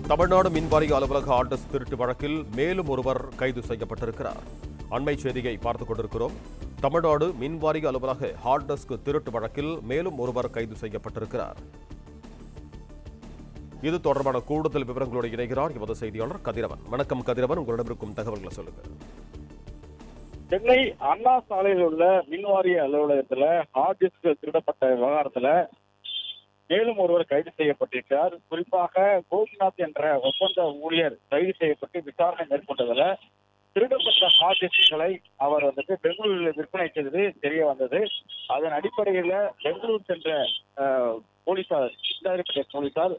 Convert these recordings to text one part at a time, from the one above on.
தமிழ்நாடு மின்வாரிய அலுவலக hard disk திருட்டு வழக்கில் மேலும் ஒருவர் கைது செய்யப்பட்டிருக்கிறார். அண்மை செய்தியை பார்த்துக் கொண்டிருக்கிறோம். தமிழ்நாடு மின்வாரிய அலுவலக ஹார்ட் டிஸ்க் திருட்டு வழக்கில் மேலும் ஒருவர் கைது செய்யப்பட்டிருக்கிறார். இது தொடர்பான கூடுதல் விவரங்களோடு இணைகிறார் எமது செய்தியாளர் கதிரவன். வணக்கம் கதிரவன், உங்களிடம் இருக்கும் தகவல்களை சொல்லுங்கள். சென்னை அண்ணா சாலையில் உள்ள மின்வாரிய அலுவலகத்துல ஹார்ட் டிஸ்க் திருடப்பட்ட விவகாரத்துல மேலும் ஒருவர் கைது செய்யப்பட்டிருக்கிறார். குறிப்பாக கோபிநாத் என்ற ஒப்பந்த ஊழியர் கைது செய்யப்பட்டு விசாரணை மேற்கொண்டதுல திருடப்பட்ட ஹார்ட் டிஸ்களை அவர் பெங்களூரில் விற்பனை செய்தது தெரிய வந்தது. அதன் அடிப்படையில் பெங்களூர் சென்ற போலீசார்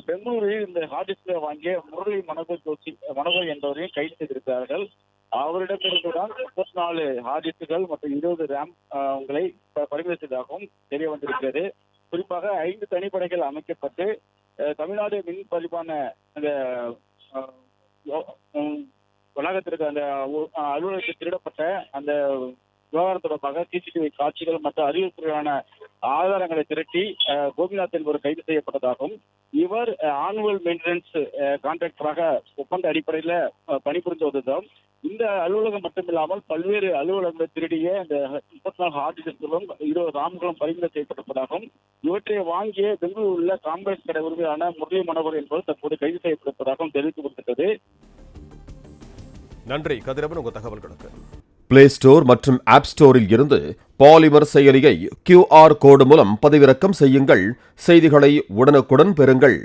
பெங்களூரில் இந்த ஹார்ட் டிஸ்கை வாங்கிய முரளி மனோகர் என்பவரையும் கைது செய்திருக்கிறார்கள். அவரிடமிருந்துதான் 34 ஹார்ட் டிஸ்குகள் மற்றும் 20 ரேம்களை பறிமுதல் செய்ததாகவும் தெரிய வந்திருக்கிறது. குறிப்பாக 5 தனிப்படைகள் அமைக்கப்பட்டு தமிழ்நாடு மின் பதிப்பான அந்த வளாகத்திற்கு அந்த அலுவலகத்தில் திருடப்பட்ட அந்த விவகாரம் தொடர்பாக சிசிடிவி காட்சிகள் மற்றும் அறிவுறுத்தலான ஆதாரங்களை திரட்டி கோபிநாத் என்பவர் கைது செய்யப்பட்டதாகவும், இவர் ஆனுவல் மெயின்டெனன்ஸ் கான்ட்ராக்டராக ஒப்பந்த அடிப்படையில் பணிபுரிந்து வந்ததும் இந்த அலுவலகம் மட்டுமில்லாமல் பல்வேறு அலுவலகங்களை திருடிய இந்த 34 ஹார்ட் டிஸ்களும் 20 ராம்களும் பறிமுதல் செய்யப்பட்டிருப்பதாகவும், இவற்றை வாங்கிய பெங்களூரில் உள்ள காங்கிரஸ் கடை உரிமையான முரளி மனோகர் என்பவர் தற்போது கைது செய்யப்பட்டிருப்பதாகவும் தெரிவிக்கப்பட்டிருக்கிறது. நன்றி கதிரவன், உங்கள் தகவல்களுக்கு. பிளே ஸ்டோர் மற்றும் ஆப் ஸ்டோரில் இருந்து பாலிமர் செயலியை QR கோடு மூலம் பதிவிறக்கம் செய்யுங்கள். செய்திகளை உடனுக்குடன் பெறுங்கள்.